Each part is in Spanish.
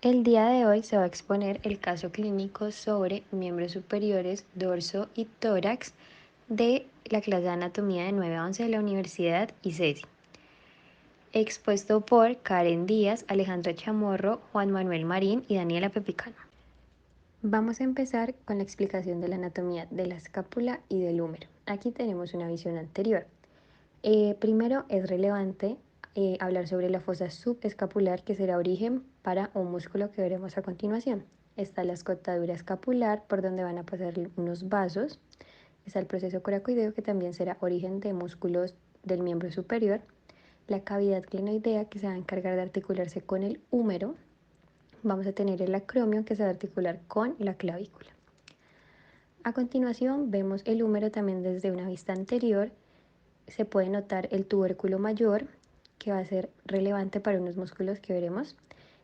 El día de hoy se va a exponer el caso clínico sobre miembros superiores, dorso y tórax de la clase de anatomía de 9 a 11 de la Universidad ICESI, expuesto por Karen Díaz, Alejandra Chamorro, Juan Manuel Marín y Daniela Pepicano. Vamos a empezar con la explicación de la anatomía de la escápula y del húmero. Aquí tenemos una visión anterior. Primero es relevante hablar sobre la fosa subescapular, que será origen para un músculo que veremos a continuación. Está la escotadura escapular, por donde van a pasar unos vasos. Está el proceso coracoideo, que también será origen de músculos del miembro superior. La cavidad clinoidea, que se va a encargar de articularse con el húmero. Vamos a tener el acromio, que se va a articular con la clavícula. A continuación vemos el húmero también desde una vista anterior. Se puede notar el tubérculo mayor, que va a ser relevante para unos músculos que veremos,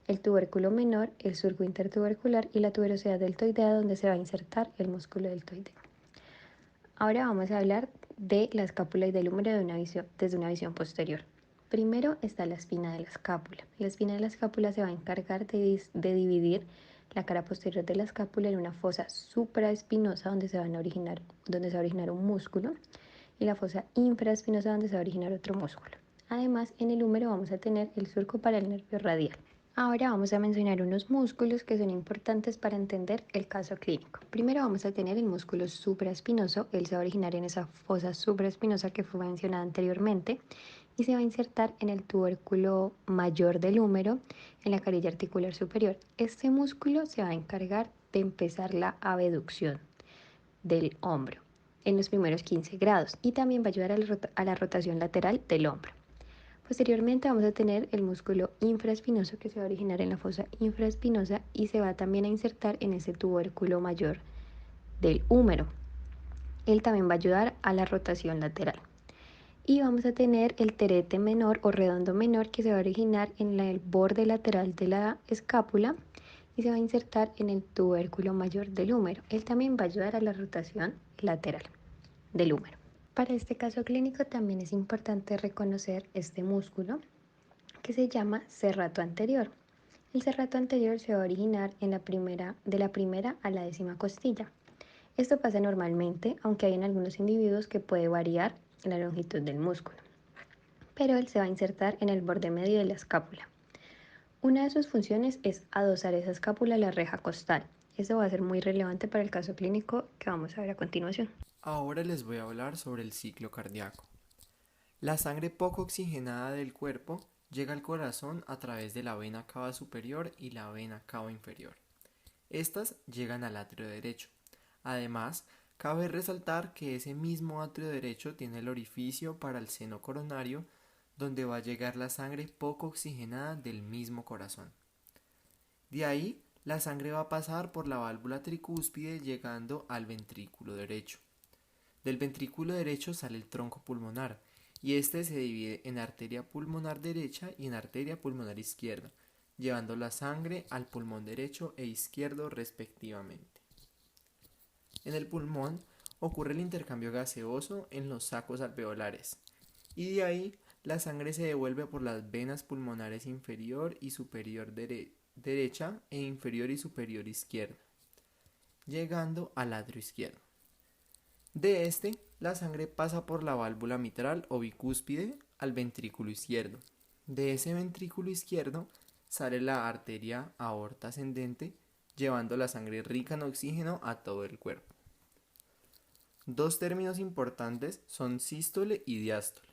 el tubérculo menor, el surco intertubercular y la tuberosidad deltoidea, donde se va a insertar el músculo deltoideo. Ahora vamos a hablar de la escápula y del húmero desde una visión posterior. Primero está la espina de la escápula. La espina de la escápula se va a encargar de dividir la cara posterior de la escápula en una fosa supraespinosa donde se va a originar un músculo, y la fosa infraespinosa donde se va a originar otro músculo. Además, en el húmero vamos a tener el surco para el nervio radial. Ahora vamos a mencionar unos músculos que son importantes para entender el caso clínico. Primero vamos a tener el músculo supraespinoso. Él se va a originar en esa fosa supraespinosa que fue mencionada anteriormente y se va a insertar en el tubérculo mayor del húmero, en la carilla articular superior. Este músculo se va a encargar de empezar la abducción del hombro en los primeros 15 grados y también va a ayudar a la rotación lateral del hombro. Posteriormente vamos a tener el músculo infraespinoso, que se va a originar en la fosa infraespinosa y se va también a insertar en ese tubérculo mayor del húmero. Él también va a ayudar a la rotación lateral. Y vamos a tener el terete menor o redondo menor, que se va a originar en el borde lateral de la escápula y se va a insertar en el tubérculo mayor del húmero. Él también va a ayudar a la rotación lateral del húmero. Para este caso clínico también es importante reconocer este músculo, que se llama serrato anterior. El serrato anterior se va a originar de la primera a la 10ª costilla. Esto pasa normalmente, aunque hay en algunos individuos que puede variar la longitud del músculo, pero él se va a insertar en el borde medio de la escápula. Una de sus funciones es adosar esa escápula a la reja costal. Eso va a ser muy relevante para el caso clínico que vamos a ver a continuación. Ahora les voy a hablar sobre el ciclo cardíaco. La sangre poco oxigenada del cuerpo llega al corazón a través de la vena cava superior y la vena cava inferior. Estas llegan al atrio derecho. Además, cabe resaltar que ese mismo atrio derecho tiene el orificio para el seno coronario, donde va a llegar la sangre poco oxigenada del mismo corazón. De ahí, la sangre va a pasar por la válvula tricúspide llegando al ventrículo derecho. Del ventrículo derecho sale el tronco pulmonar y este se divide en arteria pulmonar derecha y en arteria pulmonar izquierda, llevando la sangre al pulmón derecho e izquierdo respectivamente. En el pulmón ocurre el intercambio gaseoso en los sacos alveolares y de ahí la sangre se devuelve por las venas pulmonares inferior y superior derecha e inferior y superior izquierda, llegando al atrio izquierdo. De este, la sangre pasa por la válvula mitral o bicúspide al ventrículo izquierdo. De ese ventrículo izquierdo sale la arteria aorta ascendente, llevando la sangre rica en oxígeno a todo el cuerpo. Dos términos importantes son sístole y diástole.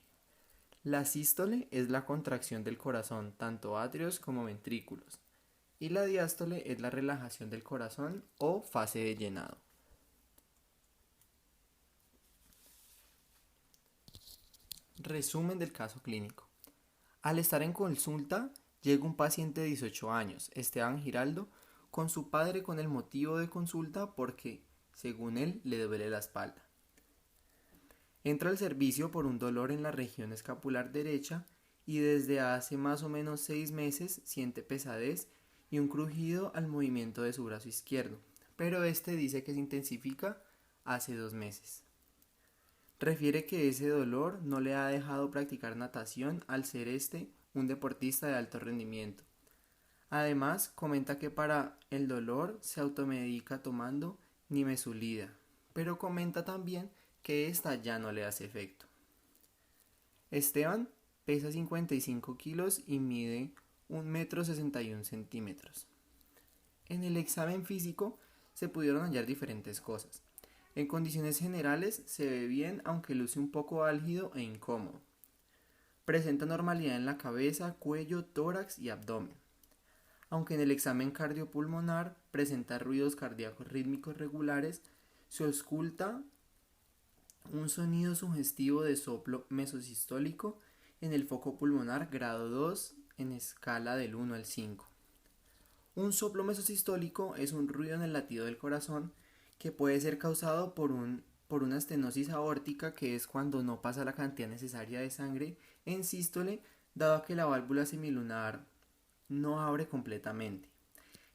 La sístole es la contracción del corazón, tanto atrios como ventrículos, y la diástole es la relajación del corazón o fase de llenado. Resumen del caso clínico. Al estar en consulta, llega un paciente de 18 años, Esteban Giraldo, con su padre con el motivo de consulta porque, según él, le duele la espalda. Entra al servicio por un dolor en la región escapular derecha y desde hace más o menos 6 meses siente pesadez y un crujido al movimiento de su brazo izquierdo, pero este dice que se intensifica hace 2 meses. Refiere que ese dolor no le ha dejado practicar natación al ser un deportista de alto rendimiento. Además, comenta que para el dolor se automedica tomando nimesulida, pero comenta también que esta ya no le hace efecto. Esteban pesa 55 kilos y mide 1,61 m. En el examen físico se pudieron hallar diferentes cosas. En condiciones generales se ve bien, aunque luce un poco álgido e incómodo. Presenta normalidad en la cabeza, cuello, tórax y abdomen. Aunque en el examen cardiopulmonar presenta ruidos cardíacos rítmicos regulares, se ausculta un sonido sugestivo de soplo mesosistólico en el foco pulmonar grado 2 en escala del 1 al 5. Un soplo mesosistólico es un ruido en el latido del corazón que puede ser causado por una estenosis aórtica, que es cuando no pasa la cantidad necesaria de sangre en sístole, dado que la válvula semilunar no abre completamente.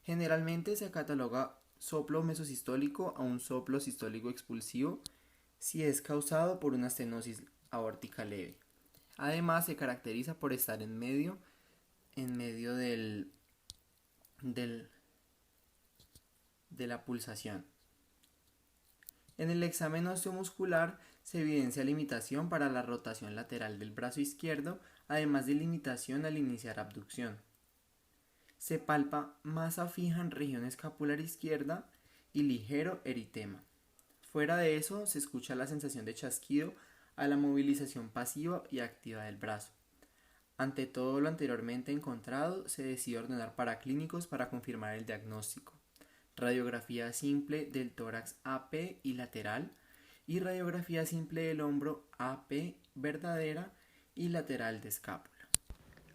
Generalmente se cataloga soplo mesosistólico a un soplo sistólico expulsivo si es causado por una estenosis aórtica leve. Además, se caracteriza por estar en medio del- de la pulsación. En el examen osteomuscular se evidencia limitación para la rotación lateral del brazo izquierdo, además de limitación al iniciar abducción. Se palpa masa fija en región escapular izquierda y ligero eritema. Fuera de eso, se escucha la sensación de chasquido a la movilización pasiva y activa del brazo. Ante todo lo anteriormente encontrado, se decide ordenar paraclínicos para confirmar el diagnóstico. Radiografía simple del tórax AP y lateral, y radiografía simple del hombro AP verdadera y lateral de escápula.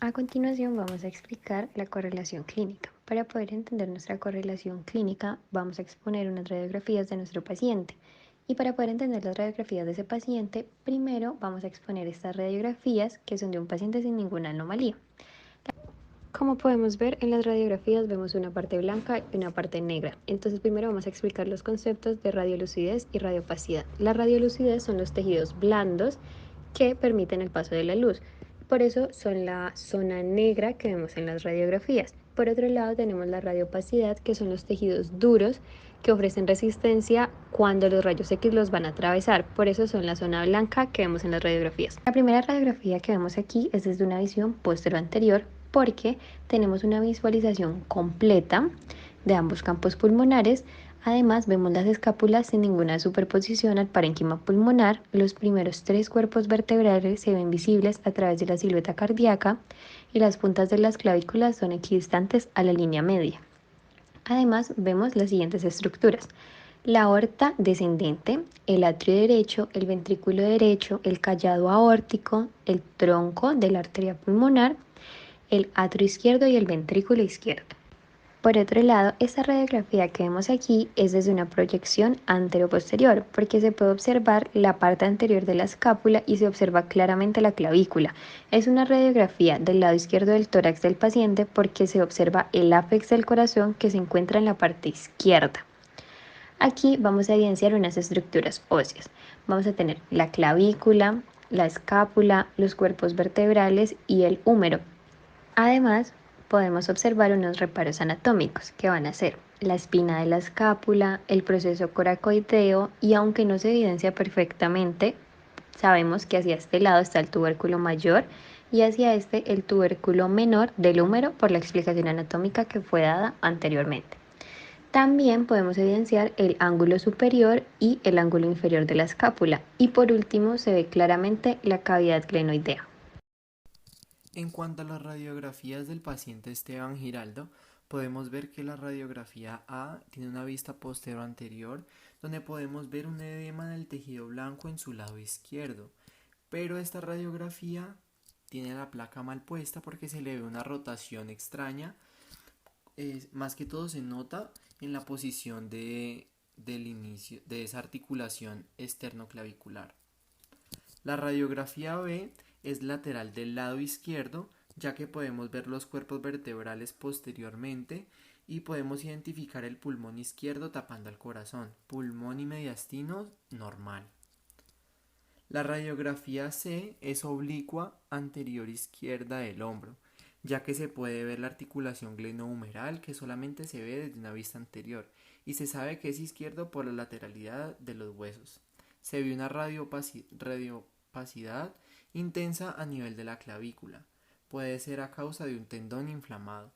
A continuación vamos a explicar la correlación clínica. Para poder entender nuestra correlación clínica, vamos a exponer unas radiografías de nuestro paciente. Y para poder entender las radiografías de ese paciente, primero vamos a exponer estas radiografías que son de un paciente sin ninguna anomalía. Como podemos ver en las radiografías vemos una parte blanca y una parte negra. Entonces primero vamos a explicar los conceptos de radiolucidez y radiopacidad. La radiolucidez son los tejidos blandos que permiten el paso de la luz. Por eso son la zona negra que vemos en las radiografías. Por otro lado tenemos la radiopacidad, que son los tejidos duros que ofrecen resistencia cuando los rayos X los van a atravesar. Por eso son la zona blanca que vemos en las radiografías. La primera radiografía que vemos aquí es desde una visión posterior-anterior, porque tenemos una visualización completa de ambos campos pulmonares. Además, vemos las escápulas sin ninguna superposición al parénquima pulmonar. Los primeros 3 cuerpos vertebrales se ven visibles a través de la silueta cardíaca y las puntas de las clavículas son equidistantes a la línea media. Además, vemos las siguientes estructuras: la aorta descendente, el atrio derecho, el ventrículo derecho, el callado aórtico, el tronco de la arteria pulmonar, el atrio izquierdo y el ventrículo izquierdo. Por otro lado, esta radiografía que vemos aquí es desde una proyección anteroposterior, porque se puede observar la parte anterior de la escápula y se observa claramente la clavícula. Es una radiografía del lado izquierdo del tórax del paciente porque se observa el ápex del corazón, que se encuentra en la parte izquierda. Aquí vamos a evidenciar unas estructuras óseas. Vamos a tener la clavícula, la escápula, los cuerpos vertebrales y el húmero. Además, podemos observar unos reparos anatómicos que van a ser la espina de la escápula, el proceso coracoideo, y aunque no se evidencia perfectamente, sabemos que hacia este lado está el tubérculo mayor y hacia este el tubérculo menor del húmero, por la explicación anatómica que fue dada anteriormente. También podemos evidenciar el ángulo superior y el ángulo inferior de la escápula, y por último se ve claramente la cavidad glenoidea. En cuanto a las radiografías del paciente Esteban Giraldo, podemos ver que la radiografía A tiene una vista posterior anterior, donde podemos ver un edema en el tejido blanco en su lado izquierdo, pero esta radiografía tiene la placa mal puesta porque se le ve una rotación extraña. Más que todo se nota en la posición del inicio de esa articulación esternoclavicular. La radiografía B es lateral del lado izquierdo, ya que podemos ver los cuerpos vertebrales posteriormente y podemos identificar el pulmón izquierdo tapando el corazón, pulmón y mediastino normal. La radiografía C es oblicua anterior izquierda del hombro. ya que se puede ver la articulación glenohumeral que solamente se ve desde una vista anterior y se sabe que es izquierdo por la lateralidad de los huesos. Se ve una radiopacidad intensa a nivel de la clavícula. Puede ser a causa de un tendón inflamado.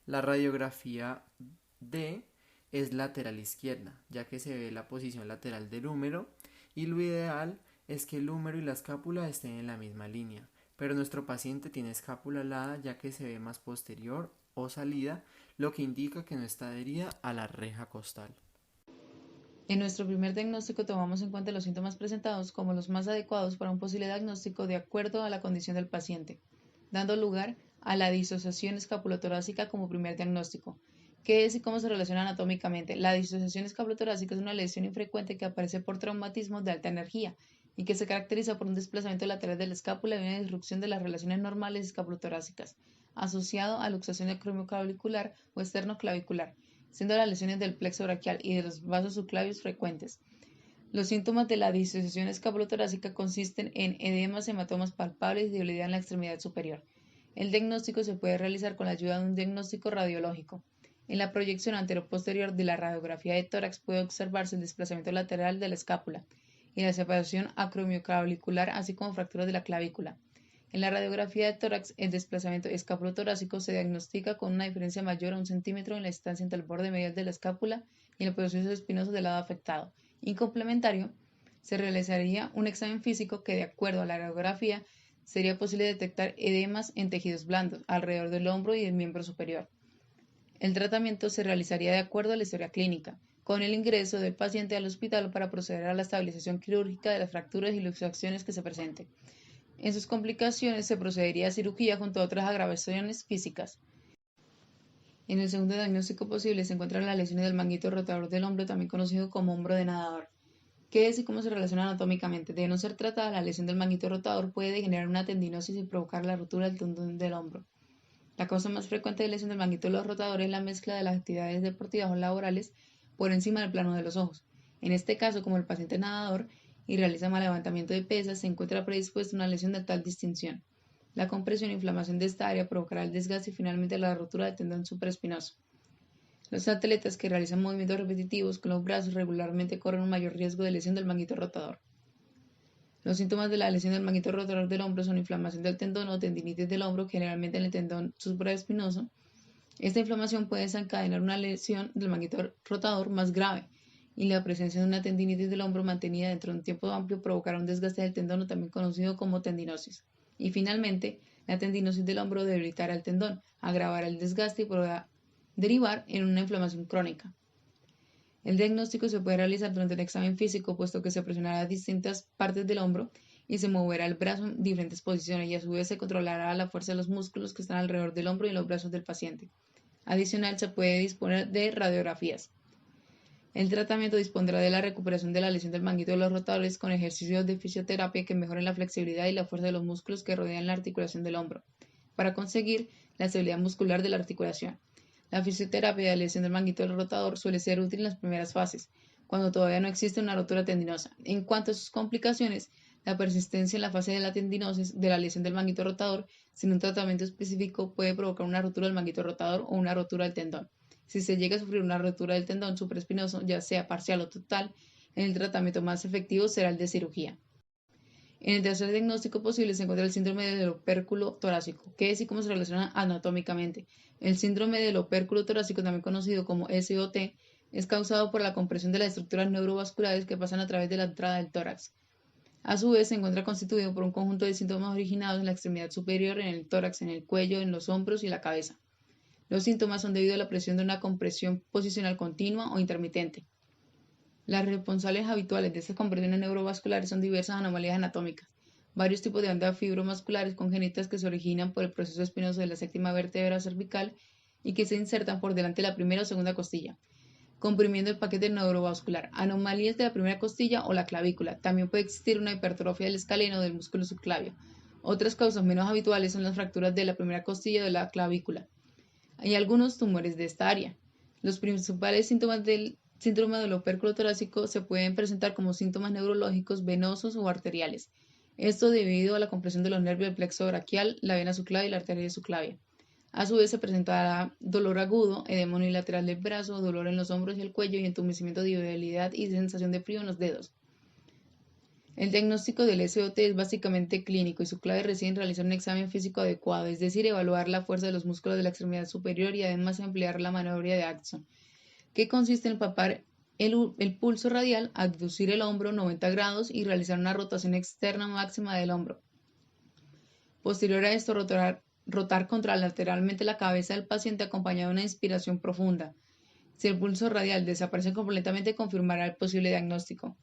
La radiografía D es lateral izquierda, ya que se ve la posición lateral del húmero y lo ideal es que el húmero y la escápula estén en la misma línea, pero nuestro paciente tiene escápula alada ya que se ve más posterior o salida, lo que indica que no está adherida a la reja costal. En nuestro primer diagnóstico tomamos en cuenta los síntomas presentados como los más adecuados para un posible diagnóstico de acuerdo a la condición del paciente, dando lugar a la disociación escapulotorácica como primer diagnóstico. ¿Qué es y cómo se relaciona anatómicamente? La disociación escapulotorácica es una lesión infrecuente que aparece por traumatismos de alta energía y que se caracteriza por un desplazamiento lateral de la escápula y una disrupción de las relaciones normales escapulotorácicas, asociado a luxación acromioclavicular o esternoclavicular, siendo las lesiones del plexo braquial y de los vasos subclavios frecuentes. Los síntomas de la disociación escapulotorácica consisten en edemas, hematomas palpables y debilidad en la extremidad superior. El diagnóstico se puede realizar con la ayuda de un diagnóstico radiológico. En la proyección anteroposterior de la radiografía de tórax puede observarse el desplazamiento lateral de la escápula y la separación acromioclavicular, así como fracturas de la clavícula. En la radiografía de tórax, el desplazamiento escapulotorácico se diagnostica con una diferencia mayor a 1 centímetro en la distancia entre el borde medial de la escápula y el proceso espinoso del lado afectado. En complementario, se realizaría un examen físico que, de acuerdo a la radiografía, sería posible detectar edemas en tejidos blandos alrededor del hombro y del miembro superior. El tratamiento se realizaría de acuerdo a la historia clínica, con el ingreso del paciente al hospital para proceder a la estabilización quirúrgica de las fracturas y luxaciones que se presenten. En sus complicaciones se procedería a cirugía junto a otras agravaciones físicas. En el segundo diagnóstico posible se encuentran las lesiones del manguito rotador del hombro, también conocido como hombro de nadador. ¿Qué es y cómo se relaciona anatómicamente? De no ser tratada, la lesión del manguito rotador puede degenerar una tendinosis y provocar la rotura del tendón del hombro. La causa más frecuente de lesión del manguito rotador es la mezcla de las actividades deportivas o laborales por encima del plano de los ojos. En este caso, como el paciente es nadador y realiza mal levantamiento de pesas, se encuentra predispuesto a una lesión de tal distinción. La compresión e inflamación de esta área provocará el desgaste y finalmente la rotura del tendón supraespinoso. Los atletas que realizan movimientos repetitivos con los brazos regularmente corren un mayor riesgo de lesión del manguito rotador. Los síntomas de la lesión del manguito rotador del hombro son inflamación del tendón o tendinitis del hombro, generalmente en el tendón supraespinoso. Esta inflamación puede desencadenar una lesión del manguito rotador más grave, y la presencia de una tendinitis del hombro mantenida dentro de un tiempo amplio provocará un desgaste del tendón, también conocido como tendinosis. Y finalmente, la tendinosis del hombro debilitará el tendón, agravará el desgaste y podrá derivar en una inflamación crónica. El diagnóstico se puede realizar durante el examen físico, puesto que se presionará distintas partes del hombro y se moverá el brazo en diferentes posiciones, y a su vez se controlará la fuerza de los músculos que están alrededor del hombro y en los brazos del paciente. Adicional, se puede disponer de radiografías. El tratamiento dispondrá de la recuperación de la lesión del manguito de los rotadores con ejercicios de fisioterapia que mejoren la flexibilidad y la fuerza de los músculos que rodean la articulación del hombro, para conseguir la estabilidad muscular de la articulación. La fisioterapia de lesión del manguito del rotador suele ser útil en las primeras fases, cuando todavía no existe una rotura tendinosa. En cuanto a sus complicaciones, la persistencia en la fase de la tendinosis de la lesión del manguito rotador sin un tratamiento específico puede provocar una rotura del manguito rotador o una rotura del tendón. Si se llega a sufrir una rotura del tendón supraespinoso, ya sea parcial o total, el tratamiento más efectivo será el de cirugía. En el tercer diagnóstico posible se encuentra el síndrome del opérculo torácico, que es y cómo se relaciona anatómicamente. El síndrome del opérculo torácico, también conocido como SOT, es causado por la compresión de las estructuras neurovasculares que pasan a través de la entrada del tórax. A su vez, se encuentra constituido por un conjunto de síntomas originados en la extremidad superior, en el tórax, en el cuello, en los hombros y la cabeza. Los síntomas son debido a la presión de una compresión posicional continua o intermitente. Las responsables habituales de estas compresiones neurovasculares son diversas anomalías anatómicas, varios tipos de ondas fibromusculares congénitas que se originan por el proceso espinoso de la séptima vértebra cervical y que se insertan por delante de la primera o segunda costilla, comprimiendo el paquete neurovascular, anomalías de la primera costilla o la clavícula. También puede existir una hipertrofia del escaleno o del músculo subclavio. Otras causas menos habituales son las fracturas de la primera costilla o de la clavícula. Hay algunos tumores de esta área. Los principales síntomas del síndrome del opérculo torácico se pueden presentar como síntomas neurológicos, venosos o arteriales. Esto debido a la compresión de los nervios del plexo braquial, la vena subclavia y la arteria subclavia. A su vez se presentará dolor agudo, edema unilateral del brazo, dolor en los hombros y el cuello y entumecimiento de debilidad y sensación de frío en los dedos. El diagnóstico del SOT es básicamente clínico y su clave reside en realizar un examen físico adecuado, es decir, evaluar la fuerza de los músculos de la extremidad superior y además emplear la maniobra de Addison, que consiste en palpar el pulso radial, abducir el hombro 90 grados y realizar una rotación externa máxima del hombro. Posterior a esto, rotar contralateralmente la cabeza del paciente acompañado de una inspiración profunda. Si el pulso radial desaparece completamente, confirmará el posible diagnóstico.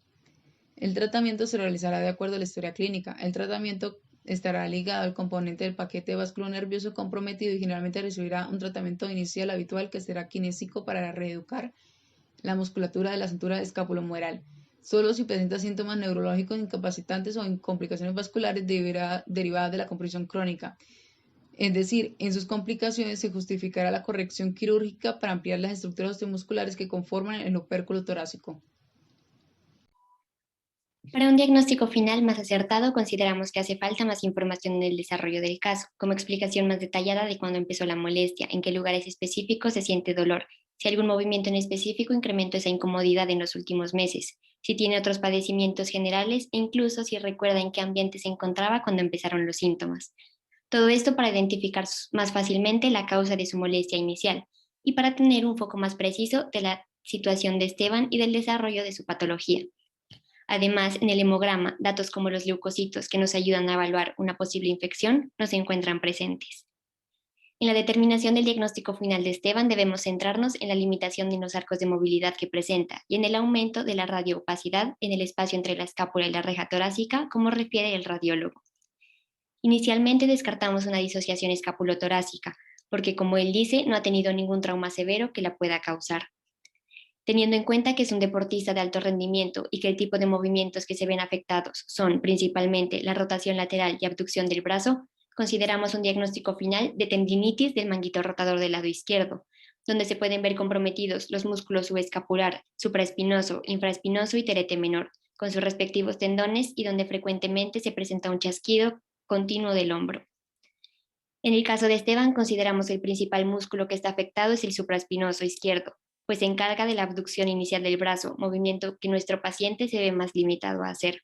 El tratamiento se realizará de acuerdo a la historia clínica. El tratamiento estará ligado al componente del paquete vasculonervioso comprometido y generalmente recibirá un tratamiento inicial habitual que será kinésico para reeducar la musculatura de la cintura escapulohumeral. Solo si presenta síntomas neurológicos incapacitantes o complicaciones vasculares derivadas de la compresión crónica. Es decir, en sus complicaciones se justificará la corrección quirúrgica para ampliar las estructuras osteomusculares que conforman el opérculo torácico. Para un diagnóstico final más acertado, consideramos que hace falta más información en el desarrollo del caso, como explicación más detallada de cuándo empezó la molestia, en qué lugares específicos se siente dolor, si algún movimiento en específico incrementó esa incomodidad en los últimos meses, si tiene otros padecimientos generales e incluso si recuerda en qué ambiente se encontraba cuando empezaron los síntomas. Todo esto para identificar más fácilmente la causa de su molestia inicial y para tener un foco más preciso de la situación de Esteban y del desarrollo de su patología. Además, en el hemograma, datos como los leucocitos que nos ayudan a evaluar una posible infección no se encuentran presentes. En la determinación del diagnóstico final de Esteban debemos centrarnos en la limitación de los arcos de movilidad que presenta y en el aumento de la radioopacidad en el espacio entre la escápula y la reja torácica, como refiere el radiólogo. Inicialmente descartamos una disociación escapulotorácica, porque como él dice, no ha tenido ningún trauma severo que la pueda causar. Teniendo en cuenta que es un deportista de alto rendimiento y que el tipo de movimientos que se ven afectados son principalmente la rotación lateral y abducción del brazo, consideramos un diagnóstico final de tendinitis del manguito rotador del lado izquierdo, donde se pueden ver comprometidos los músculos subescapular, supraespinoso, infraespinoso y terete menor, con sus respectivos tendones y donde frecuentemente se presenta un chasquido continuo del hombro. En el caso de Esteban, consideramos que el principal músculo que está afectado es el supraespinoso izquierdo, pues se encarga de la abducción inicial del brazo, movimiento que nuestro paciente se ve más limitado a hacer,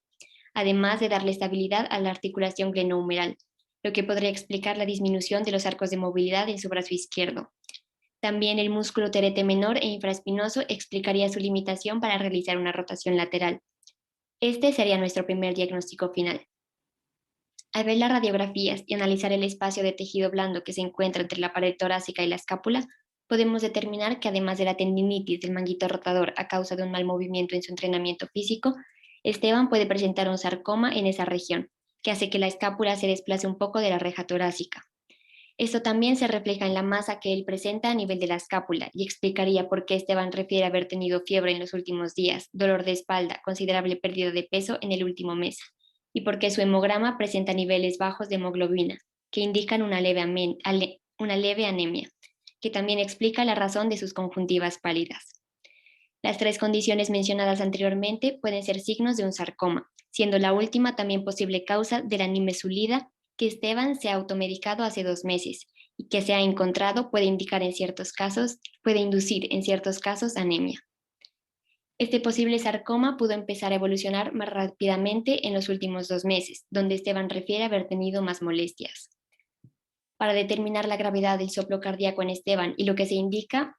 además de darle estabilidad a la articulación glenohumeral, lo que podría explicar la disminución de los arcos de movilidad en su brazo izquierdo. También el músculo terete menor e infraespinoso explicaría su limitación para realizar una rotación lateral. Este sería nuestro primer diagnóstico final. Al ver las radiografías y analizar el espacio de tejido blando que se encuentra entre la pared torácica y la escápula, podemos determinar que además de la tendinitis del manguito rotador a causa de un mal movimiento en su entrenamiento físico, Esteban puede presentar un sarcoma en esa región, que hace que la escápula se desplace un poco de la reja torácica. Esto también se refleja en la masa que él presenta a nivel de la escápula y explicaría por qué Esteban refiere haber tenido fiebre en los últimos días, dolor de espalda, considerable pérdida de peso en el último mes, y por qué su hemograma presenta niveles bajos de hemoglobina, que indican una leve anemia, que también explica la razón de sus conjuntivas pálidas. Las tres condiciones mencionadas anteriormente pueden ser signos de un sarcoma, siendo la última también posible causa de la nimesulida que Esteban se ha automedicado hace 2 meses y que se ha encontrado puede inducir en ciertos casos anemia. Este posible sarcoma pudo empezar a evolucionar más rápidamente en los últimos 2 meses, donde Esteban refiere haber tenido más molestias. Para determinar la gravedad del soplo cardíaco en Esteban y lo que se indica,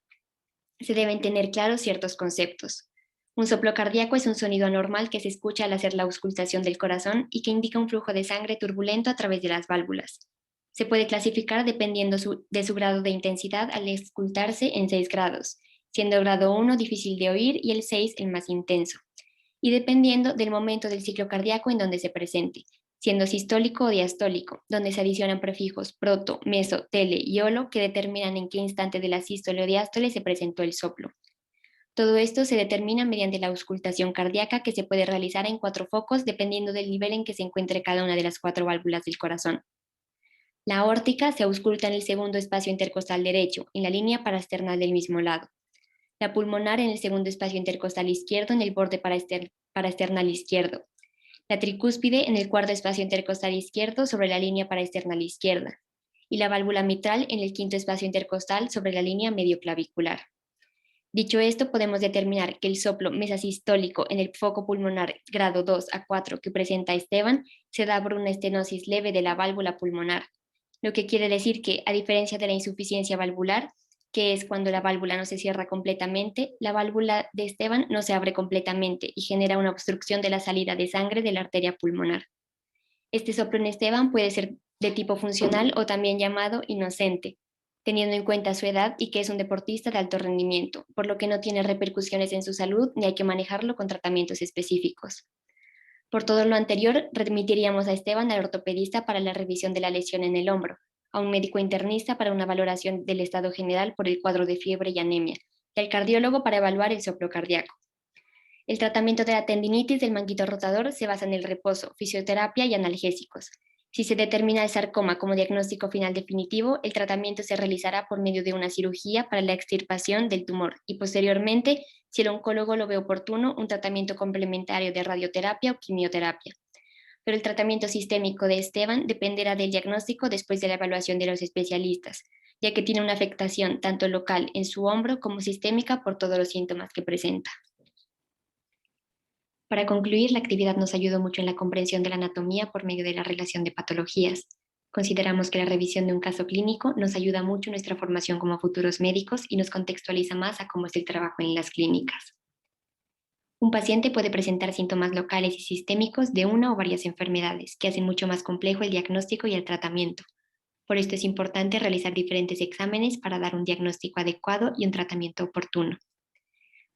se deben tener claros ciertos conceptos. Un soplo cardíaco es un sonido anormal que se escucha al hacer la auscultación del corazón y que indica un flujo de sangre turbulento a través de las válvulas. Se puede clasificar dependiendo de su grado de intensidad al auscultarse en 6 grados, siendo el grado 1 difícil de oír y el 6 el más intenso, y dependiendo del momento del ciclo cardíaco en donde se presente, siendo sistólico o diastólico, donde se adicionan prefijos proto, meso, tele y olo que determinan en qué instante de la sístole o diástole se presentó el soplo. Todo esto se determina mediante la auscultación cardíaca que se puede realizar en 4 focos dependiendo del nivel en que se encuentre cada una de las 4 válvulas del corazón. La aórtica se ausculta en el segundo espacio intercostal derecho, en la línea parasternal del mismo lado. La pulmonar en el segundo espacio intercostal izquierdo, en el borde parasternal izquierdo. la tricúspide en el cuarto espacio intercostal izquierdo sobre la línea paraesternal izquierda y la válvula mitral en el quinto espacio intercostal sobre la línea medioclavicular. Dicho esto, podemos determinar que el soplo mesasistólico en el foco pulmonar grado 2 a 4 que presenta Esteban se da por una estenosis leve de la válvula pulmonar, lo que quiere decir que, a diferencia de la insuficiencia valvular, que es cuando la válvula no se cierra completamente, la válvula de Esteban no se abre completamente y genera una obstrucción de la salida de sangre de la arteria pulmonar. Este soplo en Esteban puede ser de tipo funcional o también llamado inocente, teniendo en cuenta su edad y que es un deportista de alto rendimiento, por lo que no tiene repercusiones en su salud ni hay que manejarlo con tratamientos específicos. Por todo lo anterior, remitiríamos a Esteban al ortopedista para la revisión de la lesión en el hombro, a un médico internista para una valoración del estado general por el cuadro de fiebre y anemia, y al cardiólogo para evaluar el soplo cardíaco. El tratamiento de la tendinitis del manguito rotador se basa en el reposo, fisioterapia y analgésicos. Si se determina el sarcoma como diagnóstico final definitivo, el tratamiento se realizará por medio de una cirugía para la extirpación del tumor y posteriormente, si el oncólogo lo ve oportuno, un tratamiento complementario de radioterapia o quimioterapia. Pero el tratamiento sistémico de Esteban dependerá del diagnóstico después de la evaluación de los especialistas, ya que tiene una afectación tanto local en su hombro como sistémica por todos los síntomas que presenta. Para concluir, la actividad nos ayudó mucho en la comprensión de la anatomía por medio de la relación de patologías. Consideramos que la revisión de un caso clínico nos ayuda mucho en nuestra formación como futuros médicos y nos contextualiza más a cómo es el trabajo en las clínicas. Un paciente puede presentar síntomas locales y sistémicos de una o varias enfermedades, que hacen mucho más complejo el diagnóstico y el tratamiento. Por esto es importante realizar diferentes exámenes para dar un diagnóstico adecuado y un tratamiento oportuno.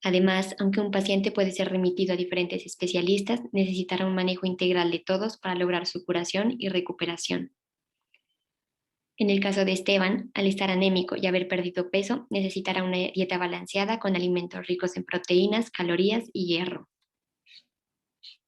Además, aunque un paciente puede ser remitido a diferentes especialistas, necesitará un manejo integral de todos para lograr su curación y recuperación. En el caso de Esteban, al estar anémico y haber perdido peso, necesitará una dieta balanceada con alimentos ricos en proteínas, calorías y hierro.